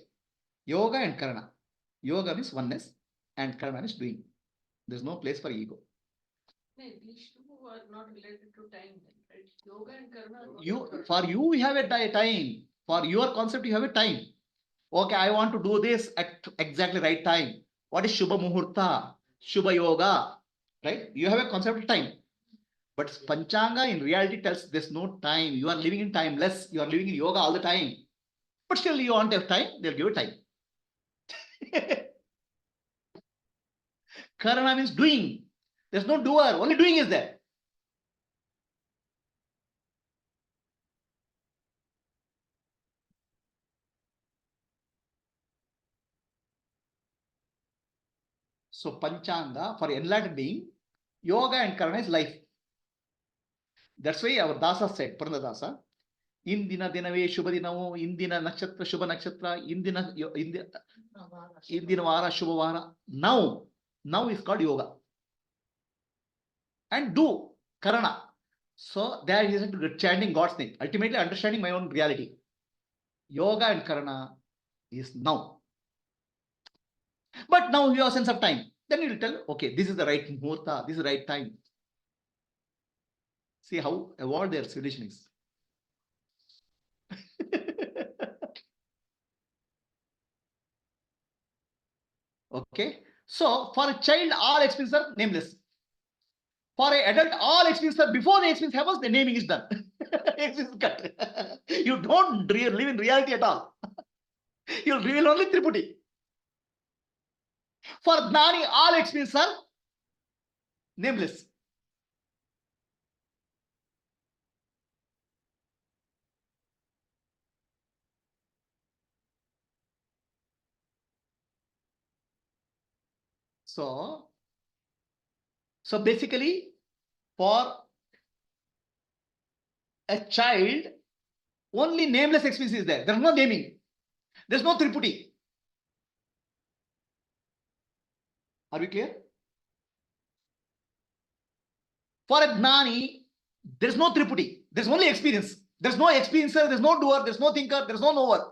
Yoga and Karana. Yoga means oneness and Karana means doing. There's no place for ego. These two are not related to time, right? Yoga and Karma. For you, we have a time. For your concept, you have a time. Okay, I want to do this at exactly right time. What is Shubha Muhurta? Shubha Yoga. Right? You have a concept of time. But Panchanga in reality tells there's no time. You are living in timeless. You are living in yoga all the time. But still you want to have time, they'll give you time. Karana means doing. There's no doer, only doing is there. So Panchanga, for enlightened being, yoga and karana is life. That's why our Dasa said, Pranadasa, Indina dinave Shubha dinavu, Indina nakshatra Shubha nakshatra, Indina vara Shubha vara. Now is called yoga. And do karana. So there is chanting God's name, ultimately understanding my own reality. Yoga and karana is now. But now you have a sense of time. Then you will tell, okay, this is the right muhurta, this is the right time. See how evolved their civilization is. Okay. So for a child, all experiences are nameless. For an adult, all experiences are before the experience happens, the naming is done. Experience cut. You don't live in reality at all. You'll reveal only Triputi. For Gnani, all experiences are nameless. So basically, for a child, only nameless experience is there. There's no naming. There's no Triputi. Are we clear? For a Gnani, there's no Triputi. There's only experience. There's no experiencer, there's no doer, there's no thinker, there's no knower.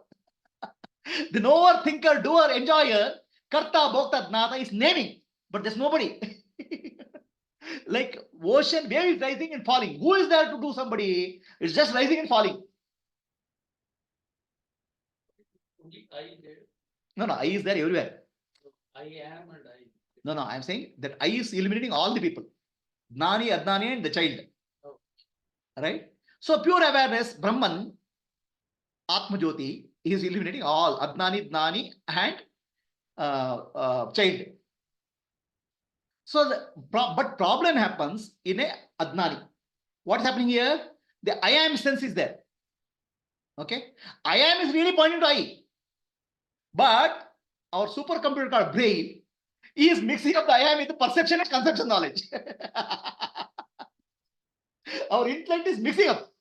The knower, thinker, doer, enjoyer, karta, bhokta, gnata is naming, but there's nobody. Like ocean, wave is rising and falling. Who is there to do somebody? It's just rising and falling. Only I there. No, I is there everywhere. I am and I. No, I'm saying that I is illuminating all the people. Gnani, Adnani, and the child. Oh. Right? So pure awareness, Brahman, Atma Jyoti, is illuminating all Adnani, Dnani, and child. So, but problem happens in a Adnani. What's happening here? The I am sense is there. Okay? I am is really pointing to I. But our supercomputer called brain is mixing up the I am with the perception and conception knowledge. Our intellect is mixing up.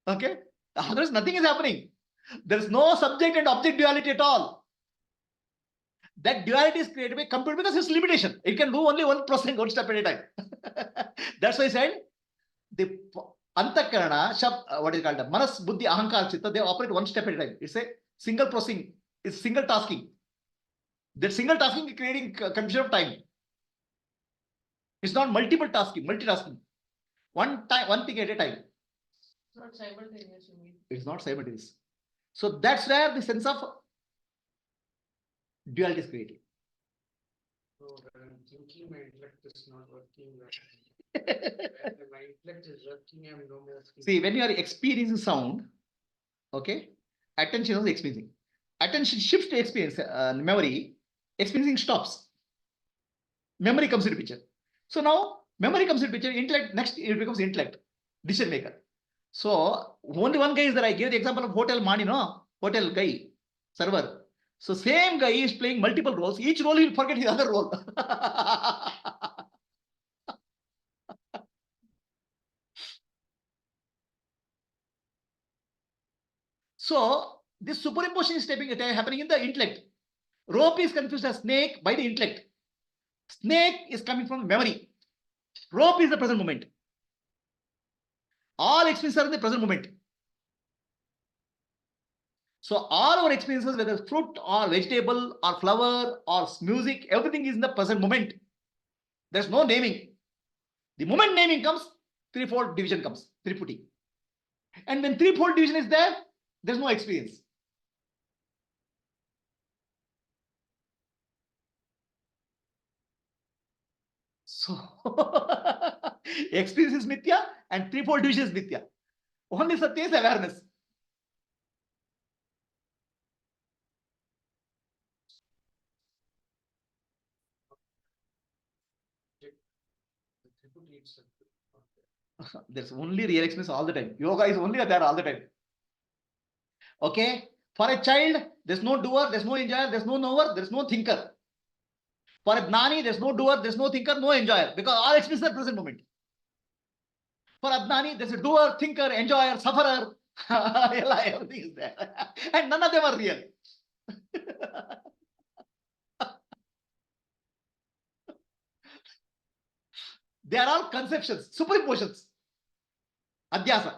Okay? Otherwise, nothing is happening. There is no subject and object duality at all. That duality is created by computer because it's limitation. It can do only 1%, one step at a time. That's why I said the Antakarana, what is called Manas, Buddhi, Ahankar, Chitta, they operate one step at a time. It's a single processing, it's single tasking. That single tasking is creating confusion of time. It's not multiple tasking, multitasking. One thing at a time. It's not simultaneous, you mean? It's not simultaneous. So that's where the sense of duality is created. So when I'm thinking, my intellect is not working. When my intellect is working, I'm no more. See, when you are experiencing sound, okay, attention is experiencing. Attention shifts to experience, memory, experiencing stops. Memory comes into picture. So now memory comes into picture, intellect, next it becomes intellect, decision maker. So only one guy is there. I gave the example of hotel Mani, no? Hotel guy, server. So same guy is playing multiple roles. Each role he will forget his other role. So this superimposition is happening in the intellect. Rope is confused as snake by the intellect. Snake is coming from memory. Rope is the present moment. All experiences are in the present moment. So all our experiences, whether fruit or vegetable or flower or music, everything is in the present moment. There's no naming. The moment naming comes, threefold division comes, Triputi. And when threefold division is there, there's no experience. So experience is mithya and threefold division is mithya. Only Satya is awareness. Deputy itself is not there. There's only real experience all the time. Yoga is only there all the time. Okay? For a child, there's no doer, there's no enjoyer, there's no knower, there's no thinker. For a Gnani, there's no doer, there's no thinker, no enjoyer, because all experience is the present moment. For Adnani, there's a doer, thinker, enjoyer, sufferer. Everything is there. And none of them are real. They are all conceptions, superimpositions. Adhyasa.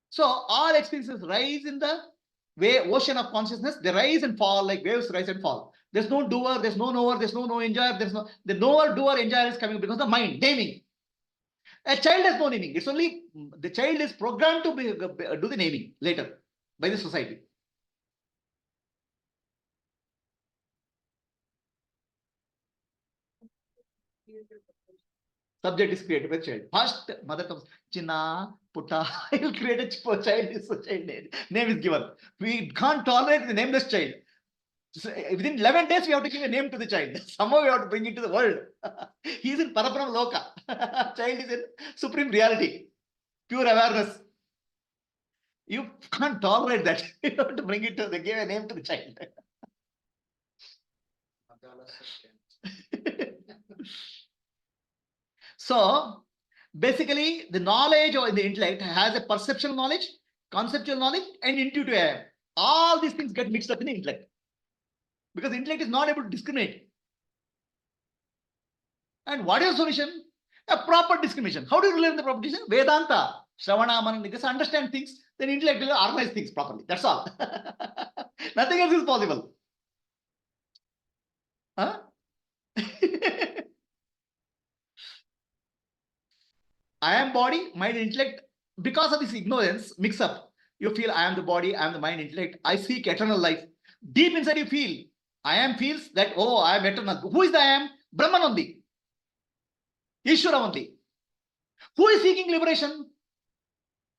So all experiences rise in the ocean of consciousness. They rise and fall like waves rise and fall. There's no doer, there's no knower, there's no enjoyer, the knower, doer, enjoyer is coming because the mind, naming. A child has no naming. It's only the child is programmed to do the naming later by the society. Subject is created by child. First, mother comes, Chinna, Putta. He will create a child. Is a child name is given. We can't tolerate the nameless child. So within 11 days, we have to give a name to the child. Somehow we have to bring it to the world. He is in Parabrahma Loka. Child is in supreme reality, pure awareness. You can't tolerate that. You have to bring it to the give a name to the child. So basically, the knowledge or the intellect has a perceptual knowledge, conceptual knowledge, and intuitive. All these things get mixed up in the intellect because the intellect is not able to discriminate. And what is the solution? A proper discrimination. How do you learn the proper discrimination? Vedanta, Shravana, Manana, just understand things, then intellect will organize things properly. That's all. Nothing else is possible. Huh? I am body, mind, intellect. Because of this ignorance, mix up. You feel I am the body, I am the mind, intellect. I seek eternal life. Deep inside you feel, I am feels that, oh, I am eternal. Who is the I am? Brahman only. Ishvara only. Who is seeking liberation?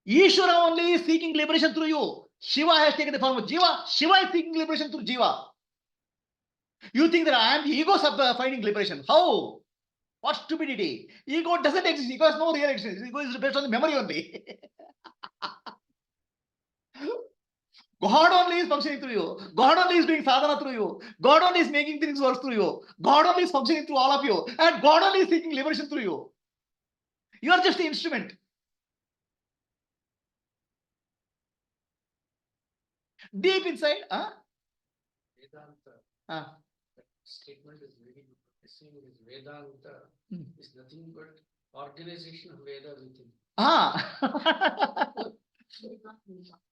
Ishvara only is seeking liberation through you. Shiva has taken the form of Jiva. Shiva is seeking liberation through Jiva. You think that I am the ego finding liberation. How? What stupidity. Ego doesn't exist. Ego has no real existence. Ego is based on the memory only. God only is functioning through you. God only is doing sadhana through you. God only is making things work through you. God only is functioning through all of you. And God only is seeking liberation through you. You are just the instrument. Deep inside, Vedanta. That statement is very good. Saying is Vedanta is nothing but organization of Veda within.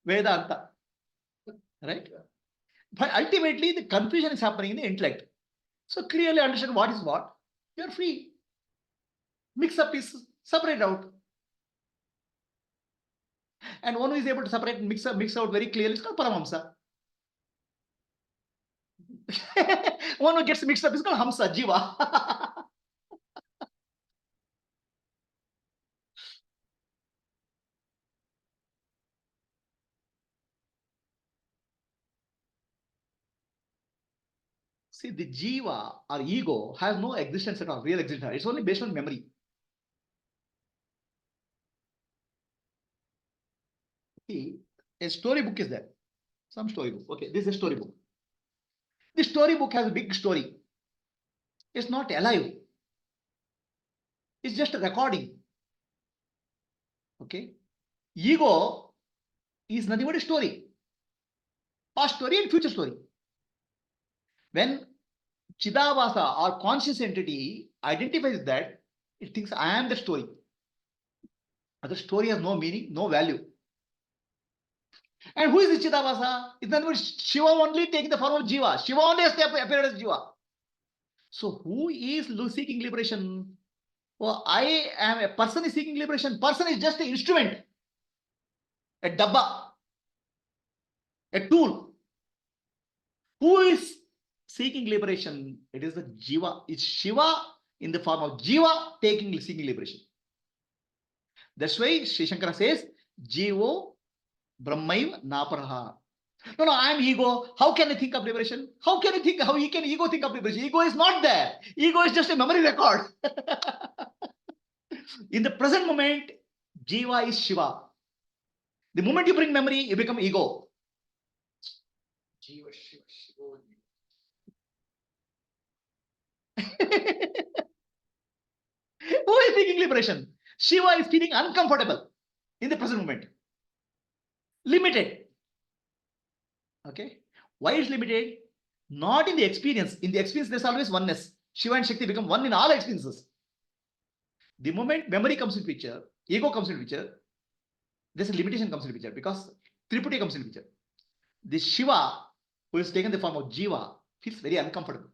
Vedanta. Right? But ultimately, the confusion is happening in the intellect. So clearly understand what is what. You are free. Mix up is separate out. And one who is able to separate and mix out very clearly is called Paramahamsa. One who gets mixed up is called Hamsa, Jiva. See, the Jiva or ego has no existence at all, real existence. It's only based on memory. See, a storybook is there. Some storybook. Okay, this is a storybook. This storybook has a big story. It's not alive. It's just a recording. Okay. Ego is nothing but a story. Past story and future story. When Chidavasa or conscious entity identifies that, it thinks I am the story. The story has no meaning, no value. And who is the Chidavasa? It's nothing but Shiva only taking the form of Jiva. Shiva only has appeared as Jiva. So who is seeking liberation? Oh, I am a person is seeking liberation. Person is just an instrument, a dabba, a tool. Who is seeking liberation? It is the Jiva. It's Shiva in the form of Jiva seeking liberation. That's why Sri Shankara says, Jivo Brahmaiva naparaha. No, I am ego. How can I think of liberation? How can ego think of liberation? Ego is not there. Ego is just a memory record. In the present moment, Jiva is Shiva. The moment you bring memory, you become ego. Jiva Shiva Shiva. Who is seeking liberation? Shiva is feeling uncomfortable in the present moment. Limited. Okay. Why is limited? Not in the experience. In the experience, there's always oneness. Shiva and Shakti become one in all experiences. The moment memory comes in picture, ego comes in picture, there's a limitation comes in picture because Tripudi comes in picture. The Shiva, who is taken the form of Jiva, feels very uncomfortable.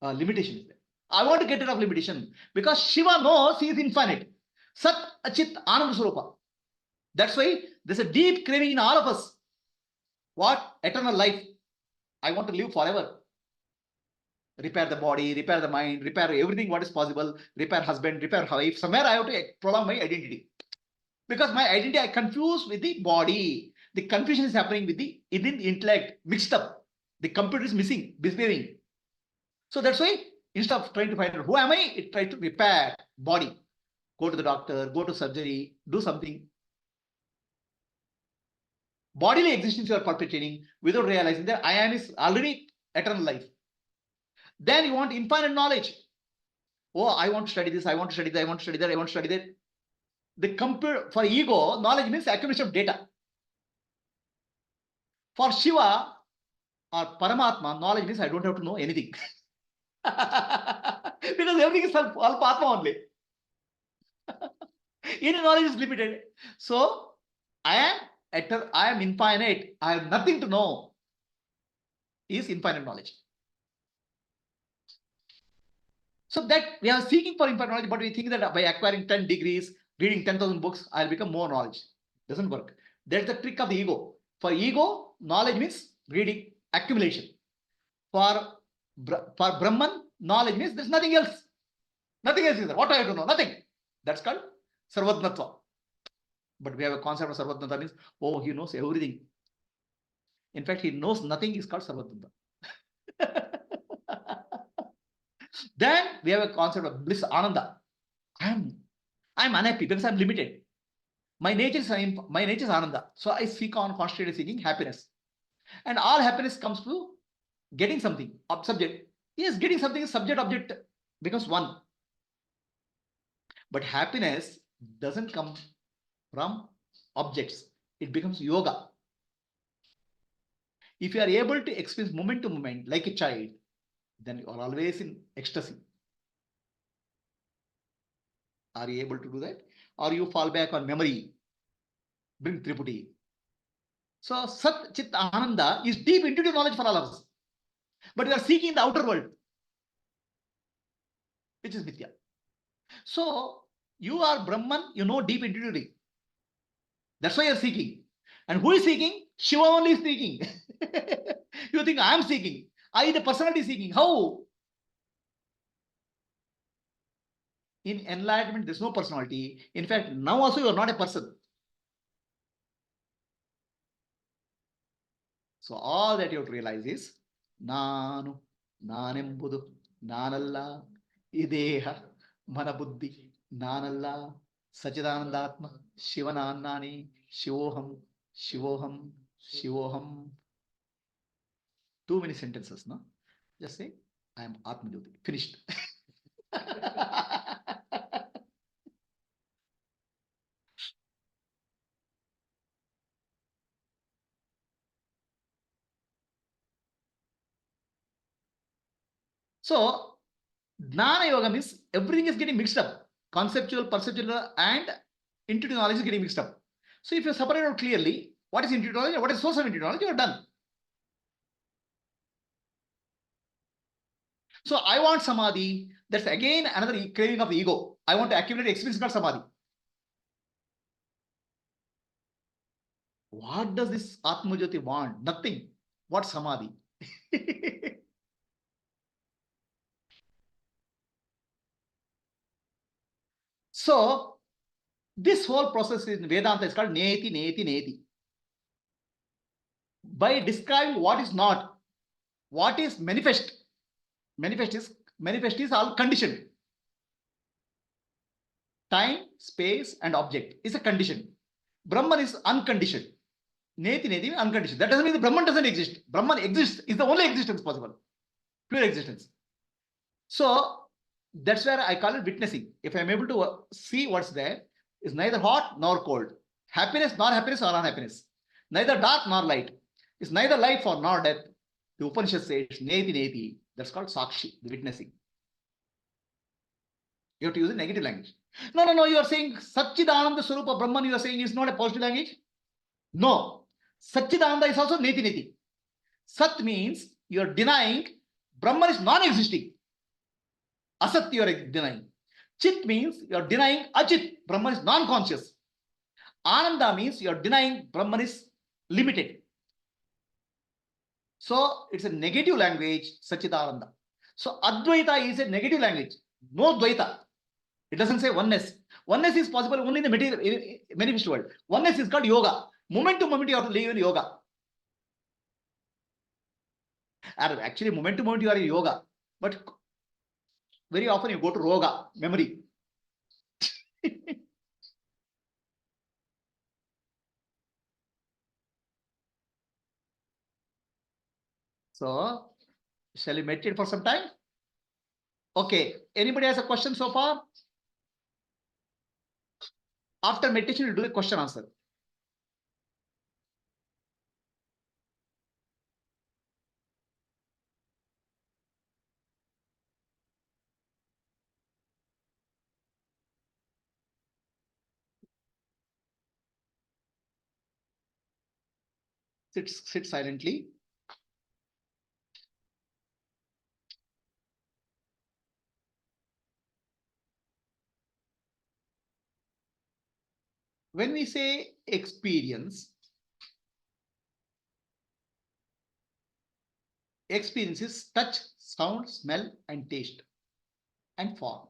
Limitation is there. I want to get rid of limitation because Shiva knows he is infinite. Sat Achit Anand Swarupa. That's why there's a deep craving in all of us. What? Eternal life. I want to live forever. Repair the body, repair the mind, repair everything what is possible, repair husband, repair wife. Somewhere I have to prolong my identity. Because my identity I confuse with the body. The confusion is happening with the intellect, mixed up. The computer is missing, misbehaving. So that's why instead of trying to find out who am I, it tries to repair body. Go to the doctor, go to surgery, do something. Bodily existence you are perpetuating without realizing that I am is already eternal life. Then you want infinite knowledge. Oh, I want to study this, I want to study that, I want to study that, I want to study that. The computer for ego, knowledge means accumulation of data. For Shiva or Paramatma, knowledge means I don't have to know anything. Because everything is all Atma only. Any knowledge is limited. So I am infinite. I have nothing to know. Is infinite knowledge. So that we are seeking for infinite knowledge, but we think that by acquiring 10 degrees, reading 10,000 books, I'll become more knowledge. Doesn't work. That's the trick of the ego. For ego, knowledge means reading, accumulation. For Brahman, knowledge means there's nothing else. Nothing else is there. What I have to know? Nothing. That's called Sarvatmatva. But we have a concept of Sarvatmatva means, oh, he knows everything. In fact, he knows nothing is called Sarvatmatva. Then we have a concept of bliss, Ananda. I'm unhappy because I'm limited. My nature is Ananda. So I seek on constantly seeking happiness. And all happiness comes to getting something, subject. Yes, getting something is subject, object becomes one. But happiness doesn't come from objects. It becomes yoga. If you are able to experience moment to moment like a child, then you are always in ecstasy. Are you able to do that? Or you fall back on memory, bring Tripudi. So Sat Chit Ananda is deep intuitive knowledge for all of us. But we are seeking the outer world, which is Mithya. So you are Brahman, you know deep intuitively. That's why you are seeking. And who is seeking? Shiva only is seeking. You think I am seeking. I, the personality, is seeking. How? In enlightenment, there's no personality. In fact, now also you are not a person. So all that you have to realize is Nanu, Nanembudu, Nanalla, Ideha, Manabuddhi, Nanalla, Sachidanandatma, Shivanannani, Shivoham, Shivoham, Shivoham. Too many sentences, no? Just say, I am Atma Jyoti. Finished. So, Jnana Yoga means everything is getting mixed up. Conceptual, perceptual, and intuitive knowledge is getting mixed up. So, if you separate out clearly what is intuitive knowledge and what is source of intuitive knowledge, you are done. So, I want samadhi. That's again another craving of the ego. I want to accumulate experience, not samadhi. What does this Atma Jyoti want? Nothing. What samadhi? So, This whole process in Vedanta is called neti, neti, neti. By describing what is not, what is manifest. Manifest is all conditioned. Time, space, and object is a condition. Brahman is unconditioned. Neti, neti, unconditioned. That doesn't mean the Brahman doesn't exist. Brahman exists, is the only existence possible. Pure existence. So that's where I call it witnessing. If I'm able to see what's there, is neither hot nor cold. Happiness nor happiness or unhappiness. Neither dark nor light. It's neither life or nor death. The Upanishad says, neti, neti. That's called sakshi, the witnessing. You have to use a negative language. No, you are saying Satchidananda Swarupa Brahman, you are saying is not a positive language? No. Satchidananda is also neti, neti. Sat means you are denying Brahman is non-existing. Asat you are denying. Chit means you are denying Achit. Brahman is non-conscious. Ananda means you are denying Brahman is limited. So it's a negative language, Satchidananda. So Advaita is a negative language. No Dvaita. It doesn't say oneness. Oneness is possible only in the material, manifest world. Oneness is called yoga. Moment to moment you have to live in yoga. Actually, moment to moment you are in yoga. But very often you go to roga, memory. So, shall we meditate for some time? Okay. Anybody has a question so far? After meditation, we'll do the question answer. Sit silently. When we say experience, experience is touch, sound, smell, and taste, and form.